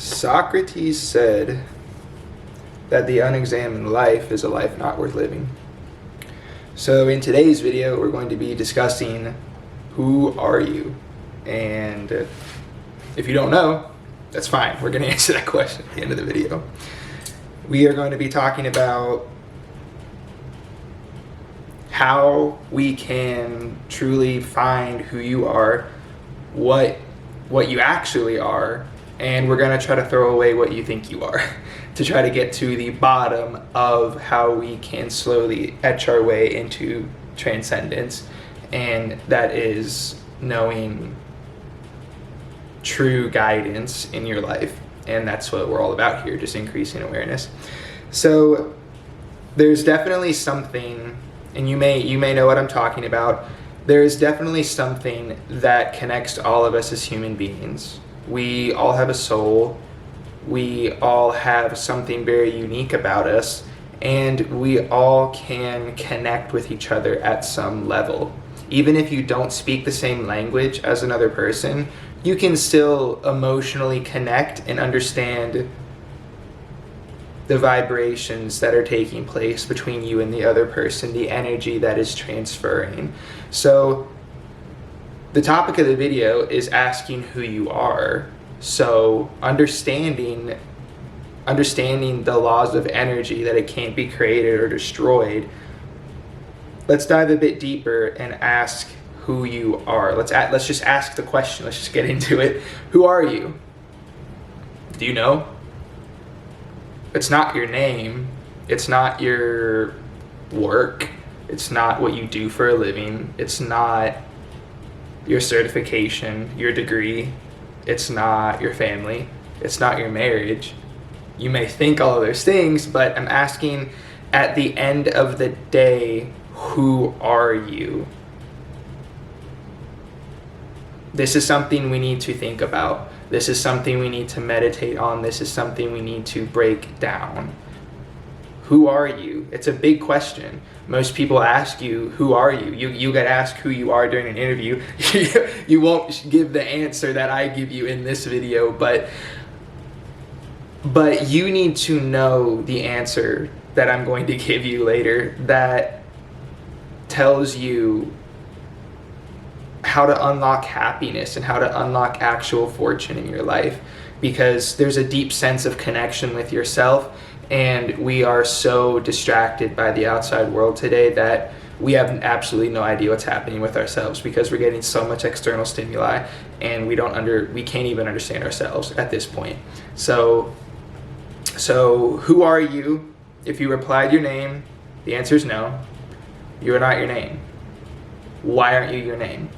Socrates said that the unexamined life is a life not worth living. So in today's video, we're going to be discussing who are you? And if you don't know, that's fine. We're going to answer that question at the end of the video. We are going to be talking about how we can truly find who you are, what you actually are, and we're going to try to throw away what you think you are to try to get to the bottom of how we can slowly etch our way into transcendence, and that is knowing true guidance in your life. And that's what we're all about here, just increasing awareness. So there's definitely something, and you may know what I'm talking about. There is definitely something that connects all of us as human beings. We all have a soul. We all have something very unique about us, and we all can connect with each other at some level. Even if you don't speak the same language as another person, you can still emotionally connect and understand the vibrations that are taking place between you and the other person, the energy that is transferring. So the topic of the video is asking who you are. So understanding the laws of energy, that it can't be created or destroyed. Let's dive a bit deeper and ask who you are. Let's just ask the question. Let's just get into it. Who are you? Do you know? It's not your name. It's not your work. It's not what you do for a living. It's not your certification, your degree. It's not your family. It's not your marriage. You may think all of those things, but I'm asking, at the end of the day, who are you? This is something we need to think about. This is something we need to meditate on. This is something we need to break down. Who are you? It's a big question. Most people ask you, who are you? You get asked who you are during an interview. You won't give the answer that I give you in this video, but you need to know the answer that I'm going to give you later, that tells you how to unlock happiness and how to unlock actual fortune in your life, because there's a deep sense of connection with yourself, and we are so distracted by the outside world today that we have absolutely no idea what's happening with ourselves, because we're getting so much external stimuli and we can't even understand ourselves at this point. So who are you? If you replied your name, the answer is no. You are not your name. Why aren't you your name?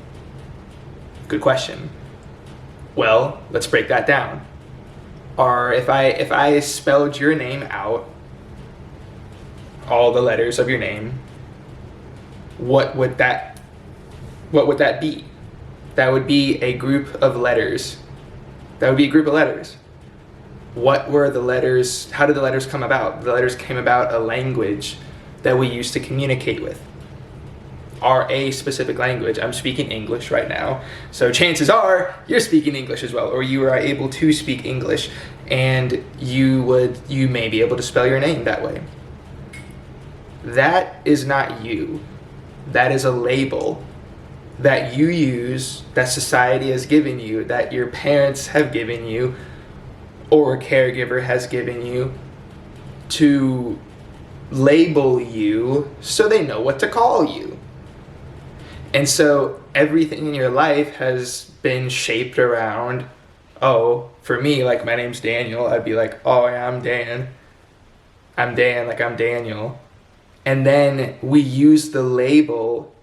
Good question. Well, let's break that down. Or if I spelled your name out, all the letters of your name, what would that be? That would be a group of letters. That would be a group of letters. What were the letters? How did the letters come about? The letters came about a language that we used to communicate with. Are a specific language. I'm speaking English right now, so chances are you're speaking English as well, or you are able to speak English, and you may be able to spell your name that way. That is not you. That is a label that you use, that society has given you, that your parents have given you, or a caregiver has given you, to label you so they know what to call you. And so everything in your life has been shaped around, for me, like, my name's Daniel, I'd be like, oh yeah, I'm Dan. I'm Dan, like I'm Daniel. And then we use the label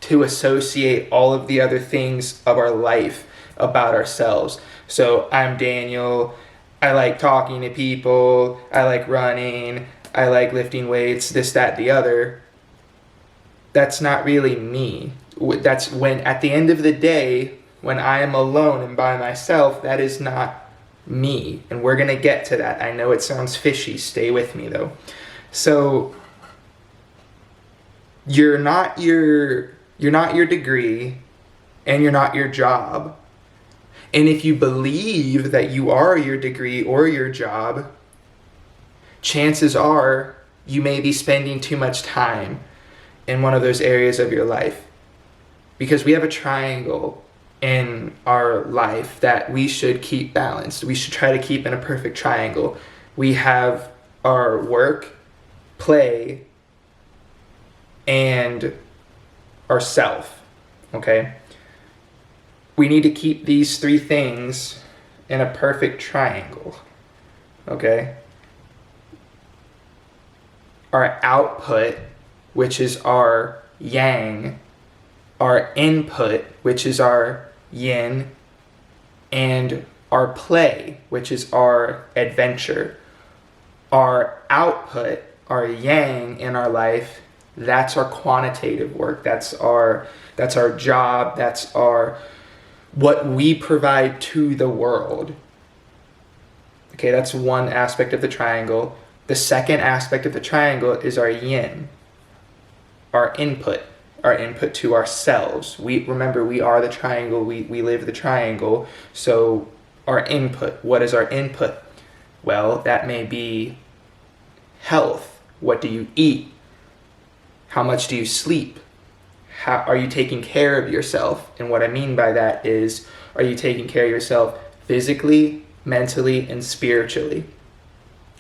to associate all of the other things of our life about ourselves. So I'm Daniel, I like talking to people, I like running, I like lifting weights, this, that, the other. That's not really me. That's when, at the end of the day, when I am alone and by myself, that is not me. And we're going to get to that. I know it sounds fishy. Stay with me, though. So you're not your degree, and you're not your job. And if you believe that you are your degree or your job, chances are you may be spending too much time in one of those areas of your life. Because we have a triangle in our life that we should keep balanced. We should try to keep in a perfect triangle. We have our work, play, and our self, okay? We need to keep these three things in a perfect triangle, okay? Our output, which is our yang, our input, which is our yin, and our play, which is our adventure. Our output, our yang in our life, that's our quantitative work. That's our job. That's what we provide to the world. Okay, that's one aspect of the triangle. The second aspect of the triangle is our yin, our input to ourselves. Remember, we are the triangle, we live the triangle. So our input, what is our input? Well, that may be health. What do you eat? How much do you sleep? How are you taking care of yourself? And what I mean by that is, are you taking care of yourself physically, mentally, and spiritually?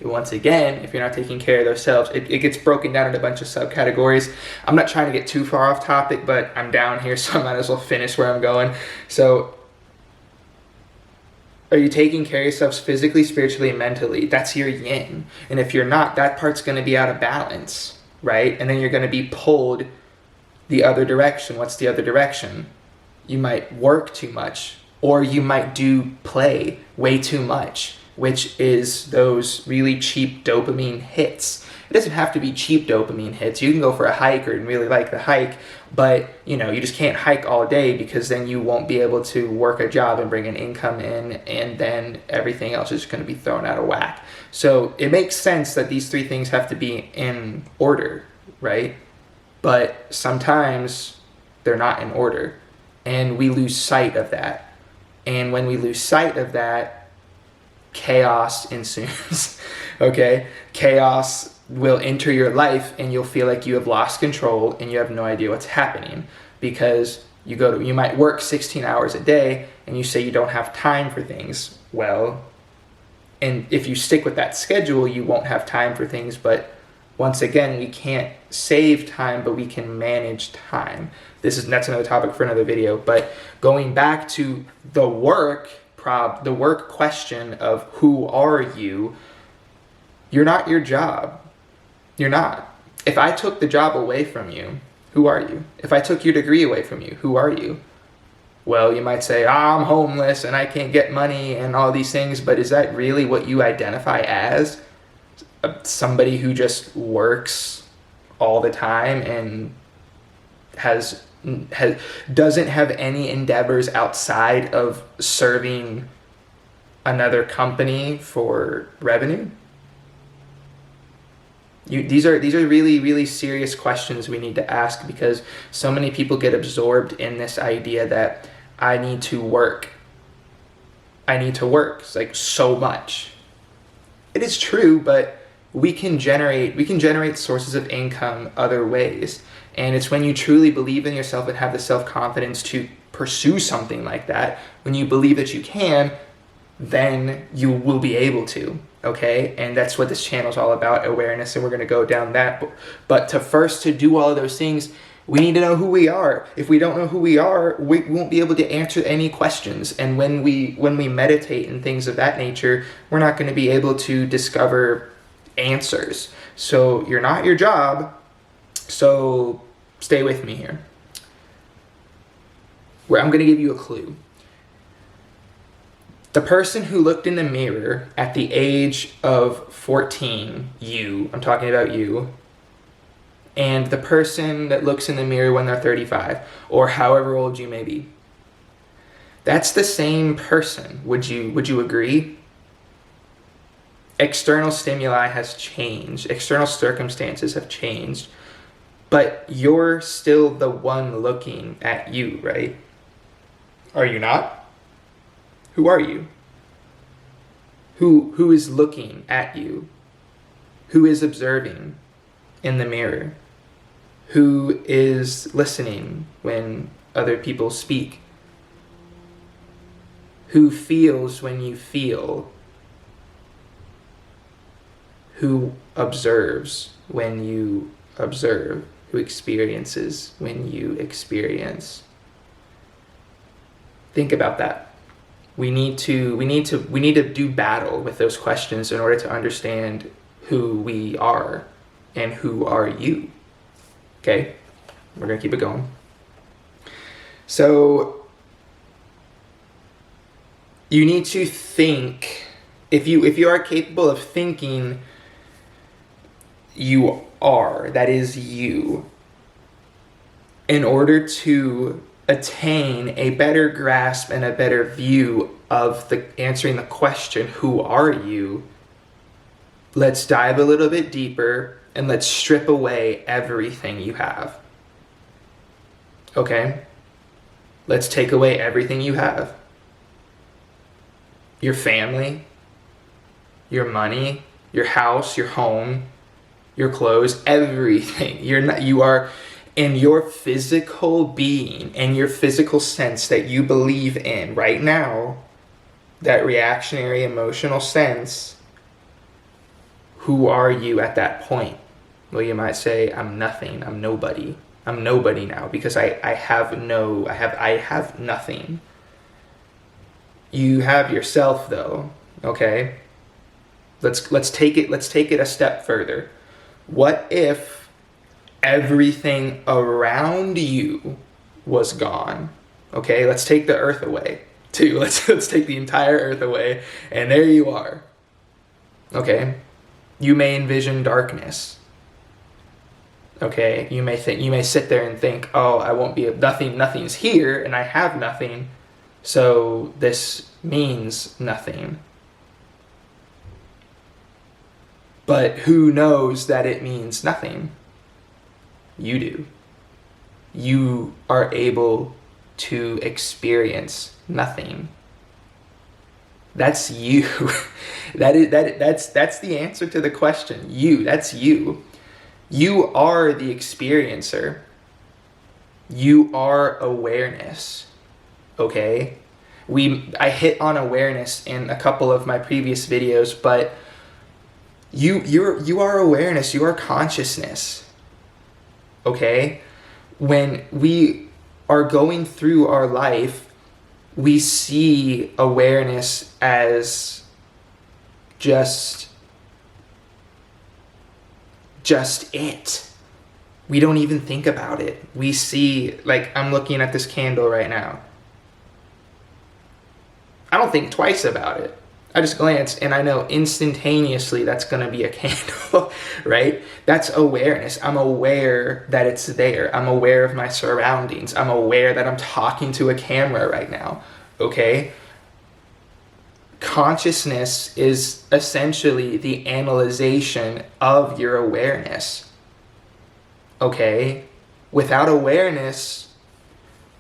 Once again, if you're not taking care of those selves, it gets broken down into a bunch of subcategories. I'm not trying to get too far off topic, but I'm down here, so I might as well finish where I'm going. So, are you taking care of yourselves physically, spiritually, and mentally? That's your yin. And if you're not, that part's going to be out of balance, right? And then you're going to be pulled the other direction. What's the other direction? You might work too much, or you might do play way too much, which is those really cheap dopamine hits. It doesn't have to be cheap dopamine hits. You can go for a hike and really like the hike, but you just can't hike all day, because then you won't be able to work a job and bring an income in, and then everything else is going to be thrown out of whack. So it makes sense that these three things have to be in order, right? But sometimes they're not in order, and we lose sight of that. And when we lose sight of that, chaos ensues, okay? Chaos will enter your life, and you'll feel like you have lost control and you have no idea what's happening, because you might work 16 hours a day and you say you don't have time for things. Well, and if you stick with that schedule, you won't have time for things. But once again, we can't save time, but we can manage time. That's another topic for another video. But going back to the work question of who are you, you're not your job. You're not. If I took the job away from you, who are you? If I took your degree away from you, who are you? Well, you might say, I'm homeless and I can't get money and all these things, but is that really what you identify as? Somebody who just works all the time and doesn't have any endeavors outside of serving another company for revenue? These are really, really serious questions we need to ask, because so many people get absorbed in this idea that I need to work. It's like so much. It is true, but we can generate sources of income other ways. And it's when you truly believe in yourself and have the self-confidence to pursue something like that, when you believe that you can, then you will be able to, okay? And that's what this channel is all about, awareness, and we're going to go down that. But to do all of those things, we need to know who we are. If we don't know who we are, we won't be able to answer any questions. And when we meditate and things of that nature, we're not going to be able to discover answers. So you're not your job. So stay with me here. Where I'm going to give you a clue. The person who looked in the mirror at the age of 14, I'm talking about you, and the person that looks in the mirror when they're 35, or however old you may be, that's the same person. Would you agree? External stimuli has changed. External circumstances have changed. But you're still the one looking at you, right? Are you not? Who are you? Who is looking at you? Who is observing in the mirror? Who is listening when other people speak? Who feels when you feel? Who observes when you observe? Who experiences when you experience? Think about that. We need to do battle with those questions in order to understand who we are and who are you. Okay? We're going to keep it going. So you need to think. If you are capable of thinking, you are. That is you. In order to attain a better grasp and a better view of answering the question, who are you? Let's dive a little bit deeper and let's strip away everything you have. Okay? Let's take away everything you have. Your family, your money, your house, your home, your clothes, everything. You are in your physical being and your physical sense that you believe in right now, that reactionary emotional sense. Who are you at that point? Well, you might say, I'm nothing, I'm nobody. I'm nobody now because I have nothing. You have yourself though, okay? Let's take it a step further. What if everything around you was gone? Okay, let's take the earth away too. Let's take the entire earth away, and there you are. Okay, you may envision darkness. Okay, you may sit there and think, oh, I won't be nothing's here, and I have nothing, so this means nothing. But who knows that it means nothing? You do. You are able to experience nothing. That's you. That's the answer to the question. That's you. You are the experiencer. You are awareness. Okay? I hit on awareness in a couple of my previous videos, but you are awareness, you are consciousness. Okay? When we are going through our life, we see awareness as just it. We don't even think about it. We see, like, I'm looking at this candle right now. I don't think twice about it. I just glance and I know instantaneously that's going to be a candle, right? That's awareness. I'm aware that it's there. I'm aware of my surroundings. I'm aware that I'm talking to a camera right now, okay? Consciousness is essentially the analyzation of your awareness, okay? Without awareness,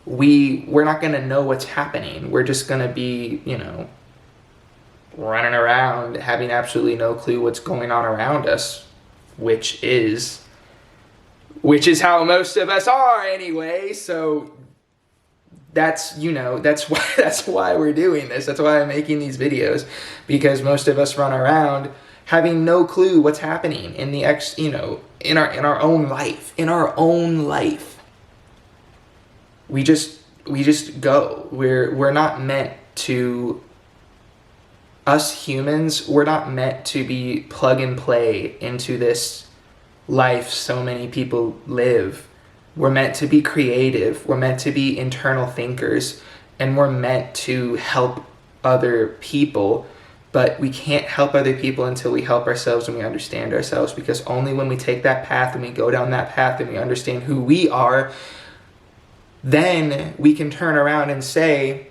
we're not going to know what's happening. We're just going to be, running around having absolutely no clue what's going on around us, which is how most of us are anyway. So that's why we're doing this. That's why I'm making these videos, because most of us run around having no clue what's happening in our own life. We just go. We're not meant to. Us humans, we're not meant to be plug and play into this life so many people live. We're meant to be creative. We're meant to be internal thinkers. And we're meant to help other people. But we can't help other people until we help ourselves and we understand ourselves. Because only when we take that path and we go down that path and we understand who we are, then we can turn around and say,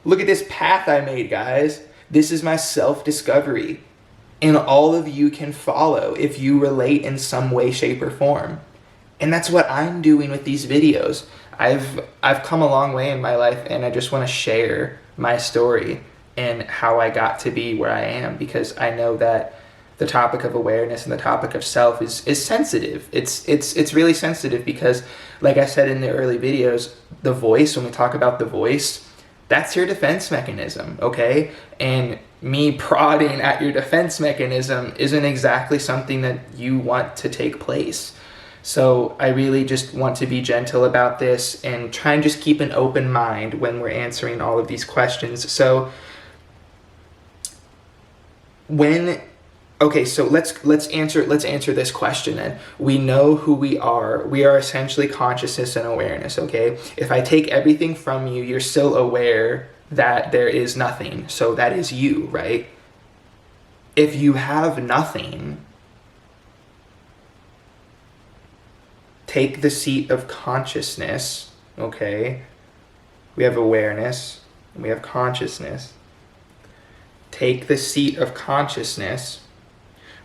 look at this path I made, guys. This is my self-discovery. And all of you can follow if you relate in some way, shape, or form. And that's what I'm doing with these videos. I've come a long way in my life, and I just want to share my story and how I got to be where I am, because I know that the topic of awareness and the topic of self is sensitive. It's really sensitive because, like I said in the early videos, the voice, when we talk about the voice, that's your defense mechanism, okay? And me prodding at your defense mechanism isn't exactly something that you want to take place. So I really just want to be gentle about this and try and just keep an open mind when we're answering all of these questions. So so let's answer this question then. We know who we are. We are essentially consciousness and awareness, okay? If I take everything from you, you're still aware that there is nothing. So that is you, right? If you have nothing, take the seat of consciousness, okay? We have awareness and we have consciousness. Take the seat of consciousness,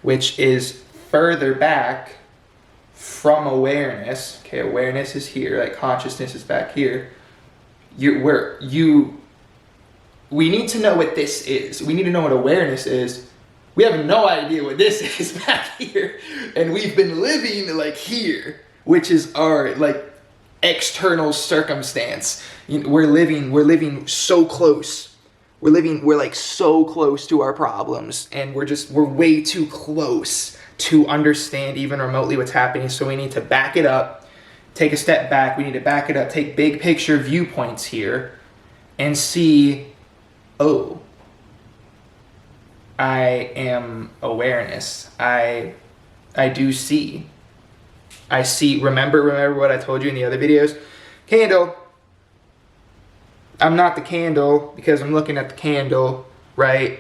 which is further back from awareness. Okay, awareness is here, like consciousness is back here. We need to know what this is. We need to know what awareness is. We have no idea what this is back here. And we've been living like here, which is our like external circumstance. We're living so close. We're like so close to our problems, and we're way too close to understand even remotely what's happening. So we need to back it up, take a step back. We need to back it up, take big picture viewpoints here and see, oh, I am awareness. I do see. I see. Remember what I told you in the other videos? Candle. I'm not the candle because I'm looking at the candle, right?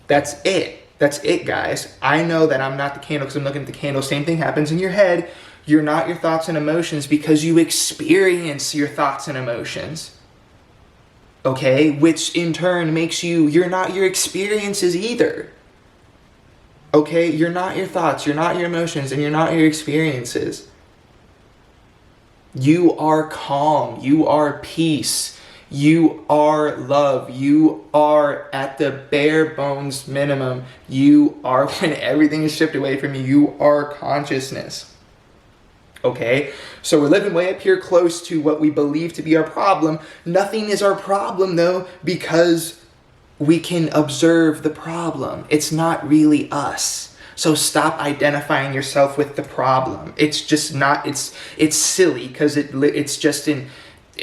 That's it. That's it, guys. I know that I'm not the candle because I'm looking at the candle. Same thing happens in your head. You're not your thoughts and emotions because you experience your thoughts and emotions. Okay? Which in turn makes you're not your experiences either. Okay? You're not your thoughts, you're not your emotions, and you're not your experiences. You are calm. You are peace. You are love. You are at the bare bones minimum. You are, when everything is stripped away from you, you are consciousness. Okay? So we're living way up here close to what we believe to be our problem. Nothing is our problem though, because we can observe the problem. It's not really us. So stop identifying yourself with the problem. It's just not, it's silly because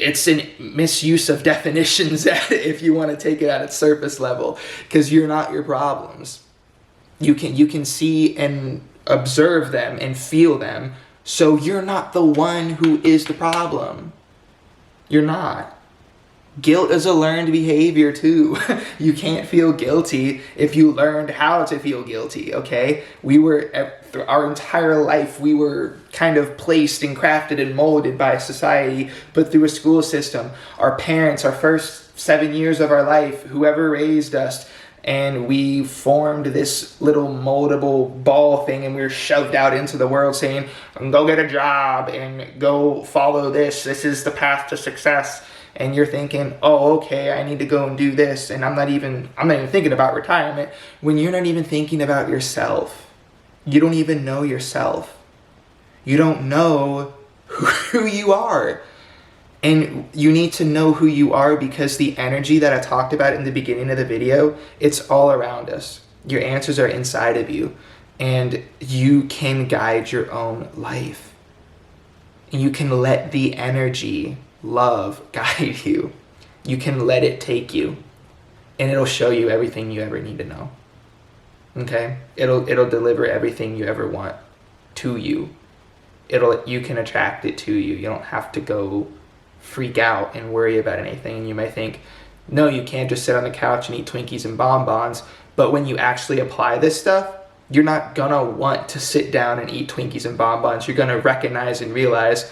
it's a misuse of definitions if you want to take it at its surface level, because you're not your problems. You can see and observe them and feel them, so you're not the one who is the problem. You're not. Guilt is a learned behavior too. You can't feel guilty if you learned how to feel guilty, okay? Through our entire life, we were kind of placed and crafted and molded by society, but through a school system. Our parents, our first 7 years of our life, whoever raised us, and we formed this little moldable ball thing, and we were shoved out into the world saying, go get a job and go follow this. This is the path to success. And you're thinking, oh, okay, I need to go and do this. And I'm not even thinking about retirement, when you're not even thinking about yourself. You don't even know yourself. You don't know who you are. And you need to know who you are because the energy that I talked about in the beginning of the video, it's all around us. Your answers are inside of you. And you can guide your own life. And you can let the energy, love, guide you. You can let it take you, and it'll show you everything you ever need to know. Okay? It'll deliver everything you ever want to you. You can attract it to you. You don't have to go freak out and worry about anything. And you might think, no, you can't just sit on the couch and eat Twinkies and bonbons. But when you actually apply this stuff, you're not gonna want to sit down and eat Twinkies and bonbons. You're gonna recognize and realize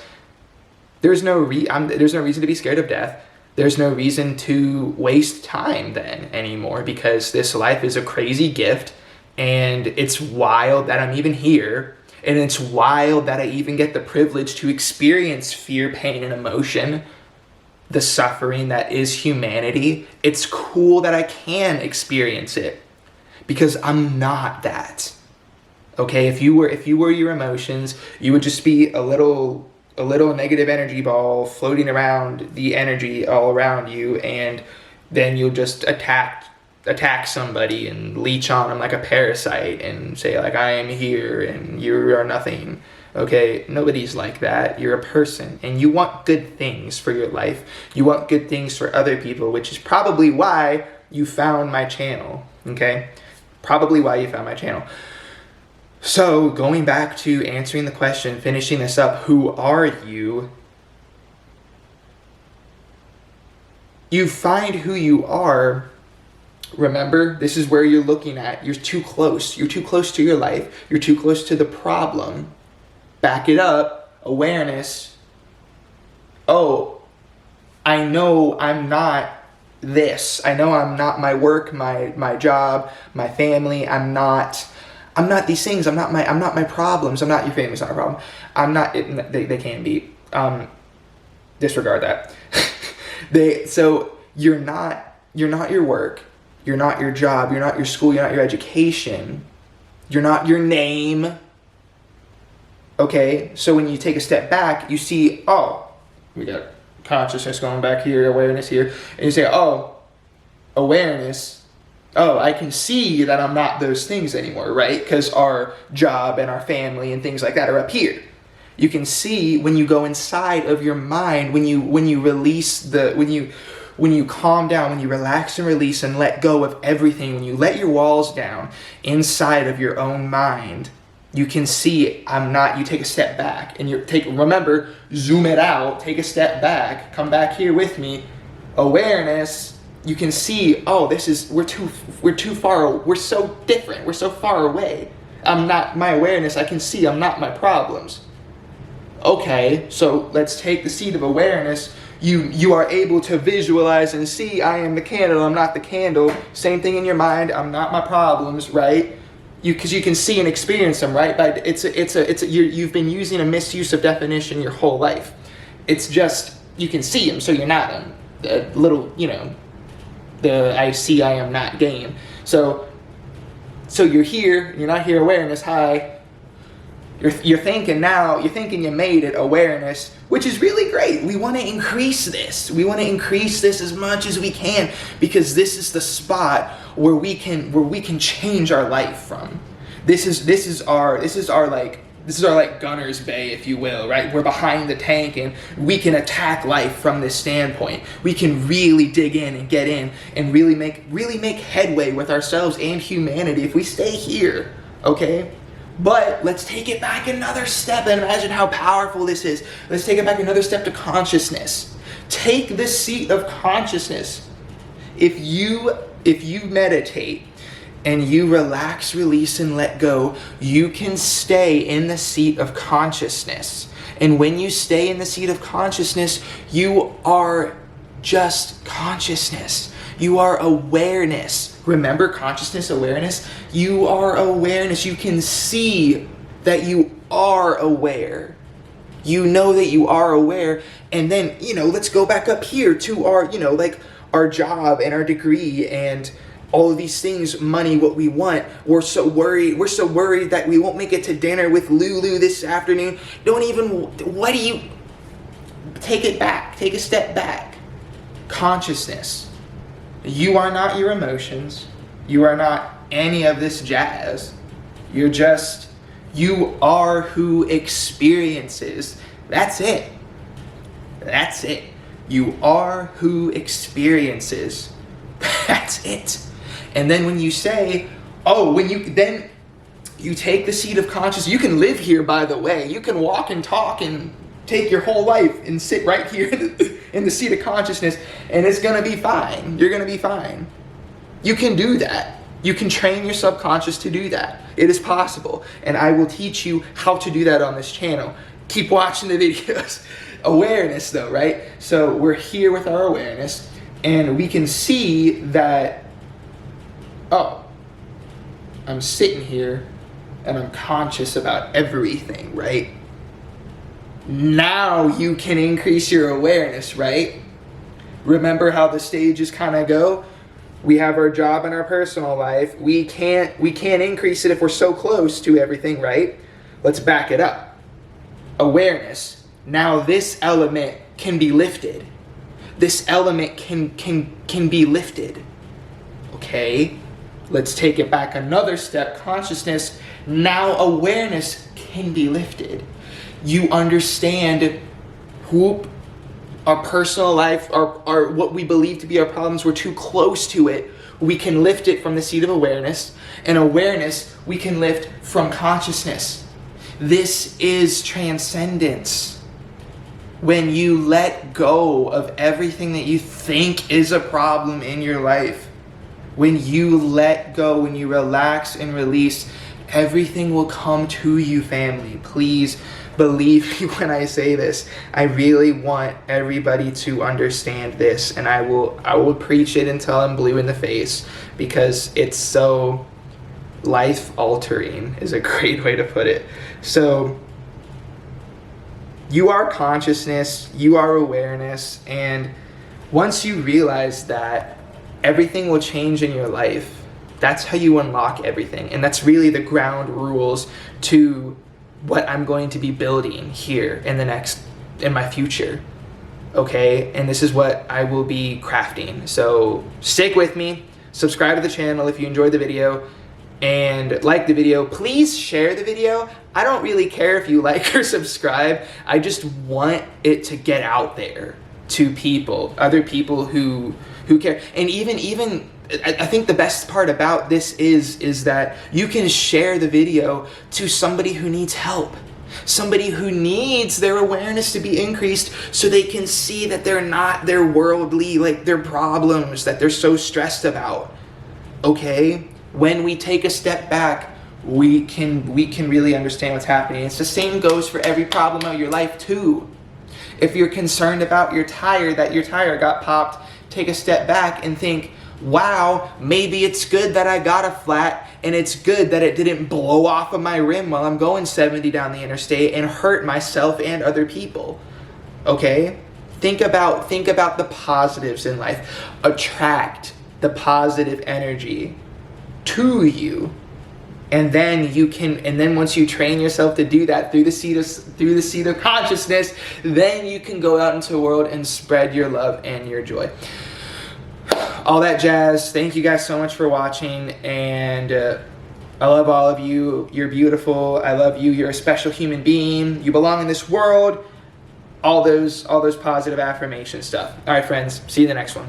there's no reason to be scared of death. There's no reason to waste time then anymore, because this life is a crazy gift, and it's wild that I'm even here, and it's wild that I even get the privilege to experience fear, pain, and emotion. the suffering that is humanity, it's cool that I can experience it because I'm not that. Okay, if you were your emotions, you would just be a little negative energy ball floating around the energy all around you, and then you'll just attack somebody and leech on them like a parasite and say like, I am here and you are nothing. Okay, nobody's like that. You're a person and you want good things for your life. You want good things for other people, which is probably why you found my channel. Okay, probably why you found my channel. So going back to answering the question, finishing this up, who are you? You find who you are. Remember, this is where you're looking at. You're too close. You're too close to your life. You're too close to the problem. Back it up. Awareness. Oh, I know I'm not this. I know I'm not my work, my job, my family. I'm not these things. I'm not my problems. I'm not your family's not a problem. I'm not. They can be. Disregard that. So you're not your work. You're not your job. You're not your school. You're not your education. You're not your name. Okay. So when you take a step back, you see, oh, we got consciousness going back here, awareness here, and you say, oh, awareness. Oh, I can see that I'm not those things anymore, right? Because our job and our family and things like that are up here. You can see when you go inside of your mind, when you release when you calm down, when you relax and release and let go of everything, when you let your walls down inside of your own mind, you can see I'm not. You take a step back and remember, zoom it out, take a step back, come back here with me, awareness. You can see, oh, we're too far, we're so different, we're so far away. I'm not my awareness, I can see I'm not my problems. Okay, so let's take the seat of awareness. You are able to visualize and see, I am the candle, I'm not the candle. Same thing in your mind, I'm not my problems, right? Because you can see and experience them, right? But you've been using a misuse of definition your whole life. It's just, you can see them, so you're not them. The little, the I see I am not game. So you're here, you're not here, awareness, hi. You're thinking you made it, awareness, which is really great. We want to increase this. We want to increase this as much as we can, because this is the spot where we can change our life from. This is our like gunner's bay, if you will, right? We're behind the tank and we can attack life from this standpoint. We can really dig in and get in and really make headway with ourselves and humanity if we stay here, okay? But let's take it back another step and imagine how powerful this is. Let's take it back another step to consciousness. Take the seat of consciousness. If you meditate and you relax, release, and let go, you can stay in the seat of consciousness. And when you stay in the seat of consciousness, you are just consciousness. You are awareness. Remember consciousness, awareness? You are awareness. You can see that you are aware. You know that you are aware. And then, let's go back up here to our, our job and our degree and all of these things, money, what we want. We're so worried that we won't make it to dinner with Lulu this afternoon. Take it back. Take a step back. Consciousness. You are not your emotions. You are not any of this jazz. You are who experiences. That's it. That's it. You are who experiences. That's it. And then when you say, you take the seat of consciousness, you can live here, by the way. You can walk and talk and take your whole life and sit right here in the seat of consciousness, and it's going to be fine. You're going to be fine. You can do that. You can train your subconscious to do that. It is possible. And I will teach you how to do that on this channel. Keep watching the videos. Awareness though, right? So we're here with our awareness, and we can see that, I'm sitting here and I'm conscious about everything, right? Now you can increase your awareness, right? Remember how the stages kind of go? We have our job and our personal life. We can't increase it if we're so close to everything, right? Let's back it up. Awareness. Now this element can be lifted. This element can be lifted. Okay? Let's take it back another step. Consciousness. Now awareness can be lifted. You understand our personal life, our what we believe to be our problems, we're too close to it. We can lift it from the seat of awareness. And awareness, we can lift from consciousness. This is transcendence. When you let go of everything that you think is a problem in your life, when you let go, when you relax and release, everything will come to you, family. Please believe me when I say this. I really want everybody to understand this, and I will preach it until I'm blue in the face, because it's so life altering is a great way to put it. So you are consciousness, you are awareness, and once you realize that, everything will change in your life. That's how you unlock everything, and that's really the ground rules to what I'm going to be building here in my future. Okay, and this is what I will be crafting. So stick with me, subscribe to the channel if you enjoyed the video, and like the video. Please share the video. I don't really care if you like or subscribe. I just want it to get out there to people, other people who care. And even I think the best part about this is that you can share the video to somebody who needs help, somebody who needs their awareness to be increased, so they can see that they're not their worldly, like their problems that they're so stressed about. Okay? When we take a step back, we can really understand what's happening. It's the same goes for every problem of your life too. If you're concerned about that your tire got popped, take a step back and think, wow, maybe it's good that I got a flat, and it's good that it didn't blow off of my rim while I'm going 70 down the interstate and hurt myself and other people. Okay? Think about the positives in life. Attract the positive energy to you. And then once you train yourself to do that through the seat of consciousness, then you can go out into the world and spread your love and your joy. All that jazz. Thank you guys so much for watching, and I love all of you. You're beautiful. I love you. You're a special human being. You belong in this world. All those positive affirmation stuff. All right, friends. See you in the next one.